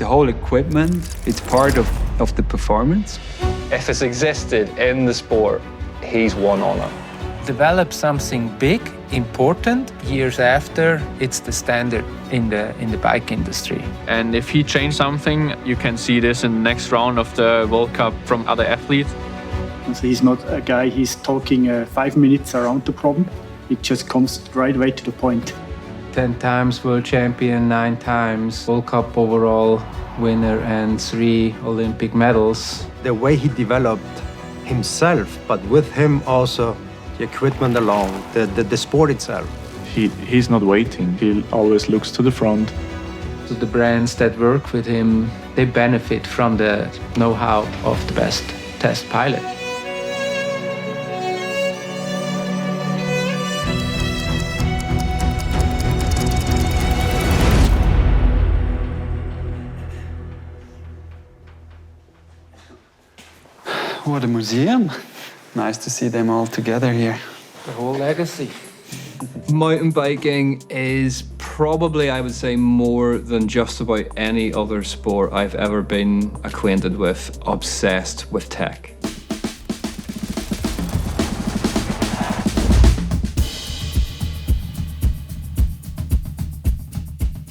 The whole equipment, it's part of the performance. If it's existed in the sport, he's won on it. Develop something big, important, years after it's the standard in the bike industry. And if he changed something, you can see this in the next round of the World Cup from other athletes. So he's not a guy, he's talking 5 minutes around the problem. It just comes right away to the point. 10 times world champion, 9 times World Cup overall winner and 3 Olympic medals. The way he developed himself, but with him also the equipment along, the sport itself. He's not waiting, he always looks to the front. So the brands that work with him, they benefit from the know-how of the best test pilot. What a museum. Nice to see them all together here. The whole legacy. Mountain biking is probably, I would say, more than just about any other sport I've ever been acquainted with, obsessed with tech.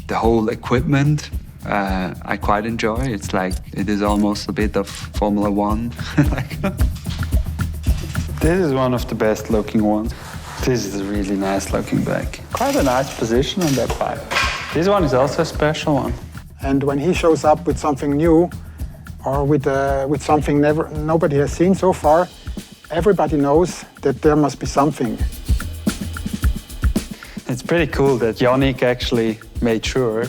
The whole equipment, I quite enjoy. It's like, it is almost a bit of Formula One. This is one of the best looking ones. This is a really nice looking bike. Quite a nice position on that bike. This one is also a special one. And when he shows up with something new or with something nobody has seen so far, everybody knows that there must be something. It's pretty cool that Yannick actually made sure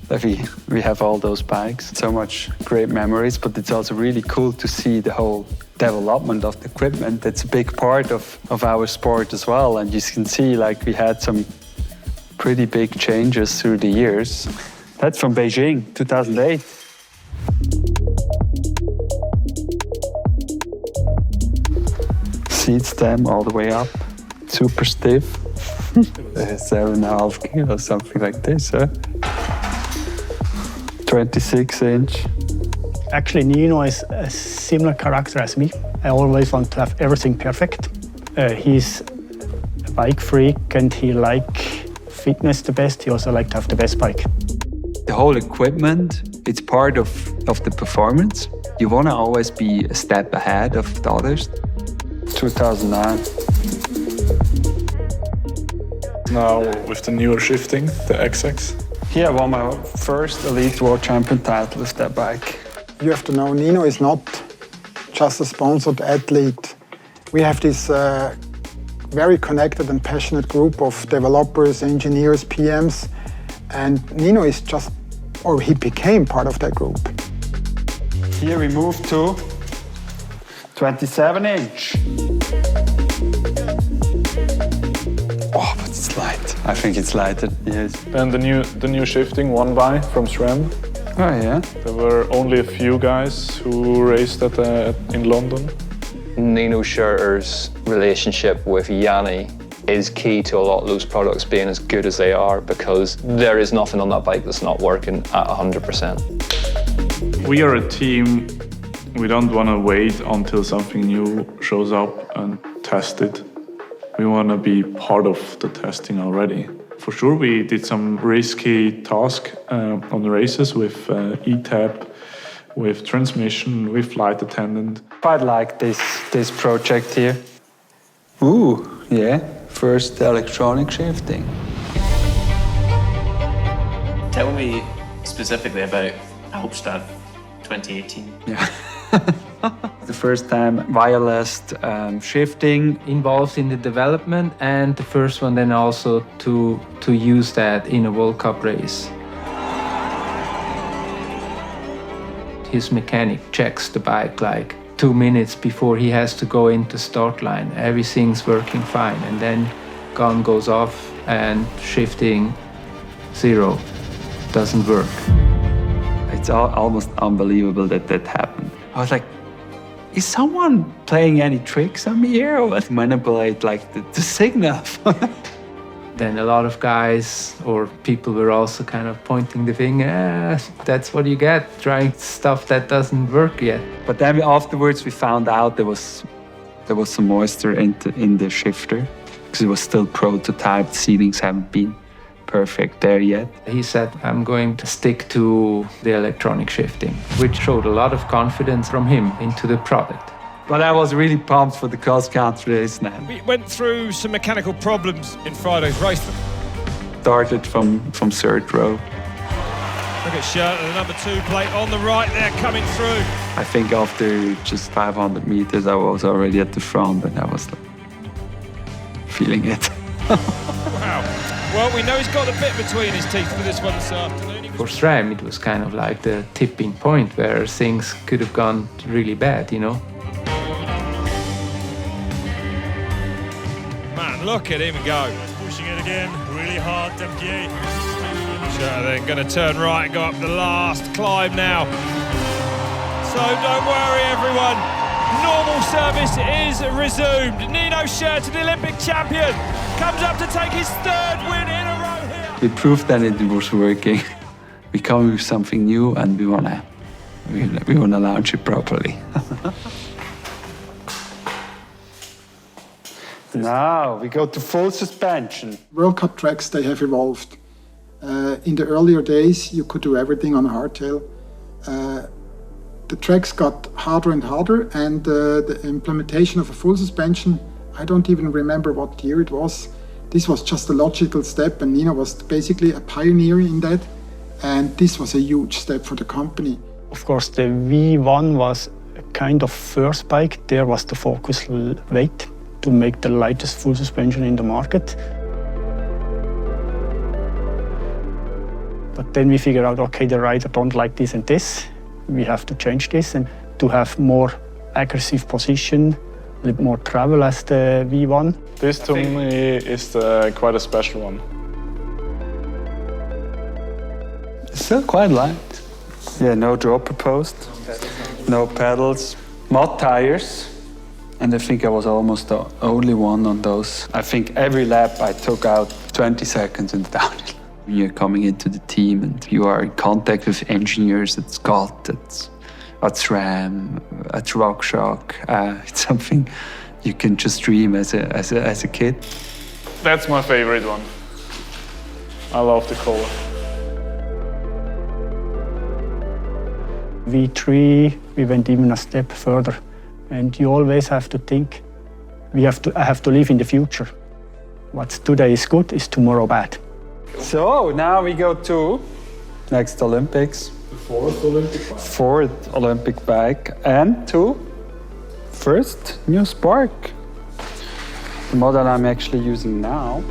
that we have all those bikes. So much great memories, but it's also really cool to see the whole development of the equipment. That's a big part of our sport as well. And you can see like we had some pretty big changes through the years. That's from Beijing, 2008. Seat stem all the way up, super stiff. 7.5 kilos, something like this, huh? 26-inch. Actually, Nino is a similar character as me. I always want to have everything perfect. He's a bike freak and he likes fitness the best. He also likes to have the best bike. The whole equipment, it's part of the performance. You want to always be a step ahead of the others. 2009. Now with the newer shifting, the XX. Here I won my first Elite World Champion title with that bike. You have to know, Nino is not just a sponsored athlete. We have this very connected and passionate group of developers, engineers, PMs, and Nino is just, or he became part of that group. Here we moved to 27-inch. Oh, but it's light. I think it's lighter, yes. And the new shifting 1by from SRAM. Oh, yeah? There were only a few guys who raced in London. Nino Schurter's relationship with Yanni is key to a lot of those products being as good as they are, because there is nothing on that bike that's not working at 100%. We are a team. We don't want to wait until something new shows up and test it. We want to be part of the testing already. For sure, we did some risky tasks on the races with ETAP, with transmission, with flight attendant. Quite like this project here. Ooh, yeah, first electronic shifting. Tell me specifically about Hauptstadt 2018. Yeah. The first time wireless shifting. Involved in the development, and the first one then also to use that in a World Cup race. His mechanic checks the bike like 2 minutes before he has to go into start line. Everything's working fine, and then gun goes off and shifting 0 doesn't work. It's almost unbelievable that happened. I was like, is someone playing any tricks on me here or manipulate like the signal? Then a lot of guys or people were also kind of pointing the finger, that's what you get, trying stuff that doesn't work yet. But then afterwards we found out there was some moisture in the shifter because it was still prototype, sealings haven't been perfect there yet. He said, I'm going to stick to the electronic shifting, which showed a lot of confidence from him into the product. But I was really pumped for the cross-country race now. We went through some mechanical problems in Friday's race. Started from third row. Look at Shirt, the number 2 plate on the right there coming through. I think after just 500 meters, I was already at the front and I was like, feeling it. Wow. Well, we know he's got a bit between his teeth for this one this afternoon. For SRAM, it was kind of like the tipping point where things could have gone really bad, you know? Man, look at him go. Pushing it again, really hard, Dampier. Shirt then going to turn right and go up the last climb now. So don't worry, everyone. Normal service is resumed. Nino Shirt, the Olympic champion, comes up to take his 3rd win in a row here. We proved that it was working. We come with something new and we wanna launch it properly. Now we go to full suspension. World Cup tracks, they have evolved. In the earlier days, you could do everything on a hardtail. The tracks got harder and harder, and the implementation of a full suspension, I don't even remember what year it was. This was just a logical step, and Nino was basically a pioneer in that, and this was a huge step for the company. Of course, the V1 was a kind of first bike. There was the focus weight to make the lightest full suspension in the market. But then we figured out, okay, the rider don't like this and this. We have to change this and to have more aggressive position, a little more travel as the V1. This to me is quite a special one. It's still quite light. Yeah, no dropper post, no pedals, mud tires. And I think I was almost the only one on those. I think every lap I took out 20 seconds in the downhill. When you're coming into the team and you are in contact with engineers at Scott, at SRAM, at RockShox, it's something you can just dream as a kid. That's my favorite one. I love the color. V3, we went even a step further. And you always have to think, I have to live in the future. What's today is good is tomorrow bad. So now we go to next Olympics. The 4th Olympic bike. 4th Olympic bike and to first new Spark. The model I'm actually using now.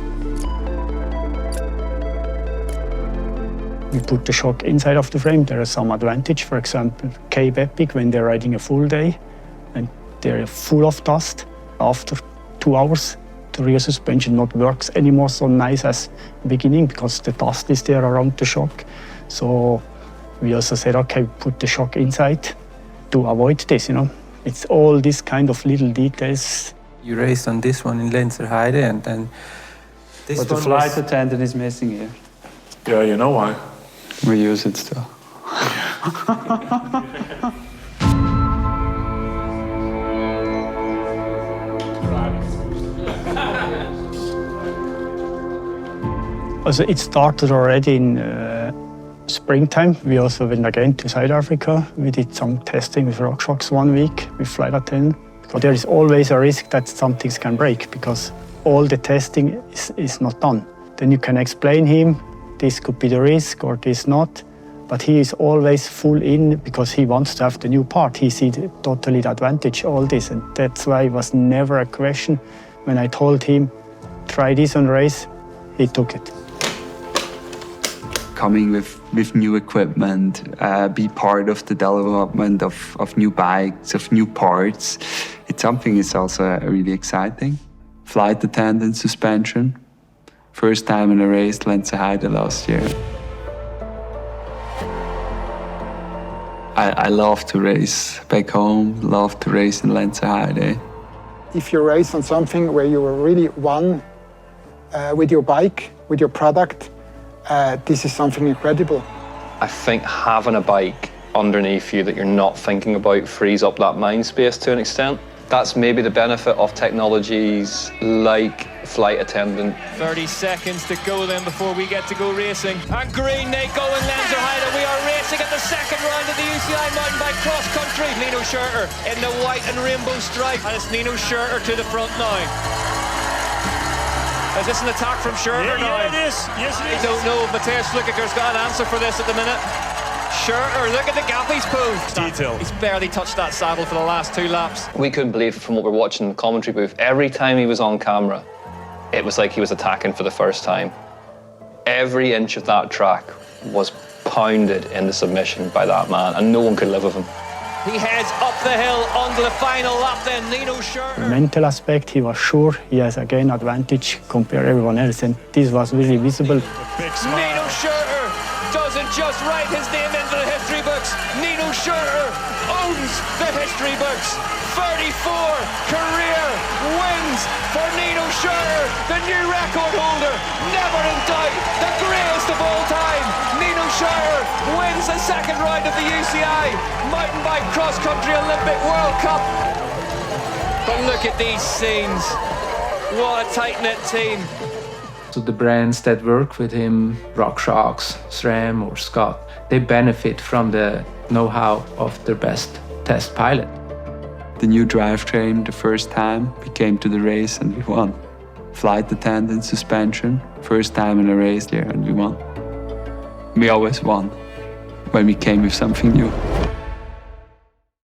We put the shock inside of the frame. There is some advantage. For example, Cape Epic, when they're riding a full day and they're full of dust, after 2 hours, the rear suspension not works anymore so nice as the beginning because the dust is there around the shock. So we also said, okay, put the shock inside to avoid this, you know. It's all these kind of little details. You raced on this one in Lenzerheide and then this But the flight attendant is missing here. Yeah, you know why? We use it still. Also, it started already in springtime. We also went again to South Africa. We did some testing with RockShox 1 week with flight attendant. Because there is always a risk that some things can break because all the testing is not done. Then you can explain him, this could be the risk or this not. But he is always full in because he wants to have the new part. He sees totally the advantage, all this. And that's why it was never a question. When I told him, try this on race, he took it. Coming with new equipment, be part of the development of new bikes, of new parts. It's something that's also really exciting. Flight attendant suspension. First time in a race, Lenzerheide last year. I love to race back home, love to race in Lenzerheide. If you race on something where you really won with your bike, with your product, this is something incredible. I think having a bike underneath you that you're not thinking about frees up that mind space to an extent. That's maybe the benefit of technologies like flight attendant. 30 seconds to go then before we get to go racing. And green, they go in Lenzerheide. We are racing at the second round of the UCI mountain bike cross country. Nino Schurter in the white and rainbow stripe. And it's Nino Schurter to the front now. Is this an attack from Schurter now? Yeah, it is. Yes, it is. I don't know if Matthias Flicker's got an answer for this at the minute. Schurter, look at the gap he's pulled. Detail. He's barely touched that saddle for the last 2 laps. We couldn't believe from what we're watching in the commentary booth, every time he was on camera, it was like he was attacking for the first time. Every inch of that track was pounded into submission by that man, and no one could live with him. He heads up the hill onto the final lap then, Nino Schurter. The mental aspect, he was sure he has again advantage compared to everyone else, and this was really visible. Nino Schurter doesn't just write his name into the history books. Nino Schurter owns the history books. 34 career wins for Nino Schurter, the new record holder. Never in doubt, the greatest of all time. Nino Schurter wins the second round of the UCI Mountain Bike Cross Country Olympic World Cup. But look at these scenes. What a tight-knit team. So the brands that work with him, RockShox, SRAM or Scott, they benefit from the know-how of their best test pilot. The new drivetrain, the first time we came to the race and we won. Flight attendant, suspension, first time in a race there and we won. We always won when we came with something new.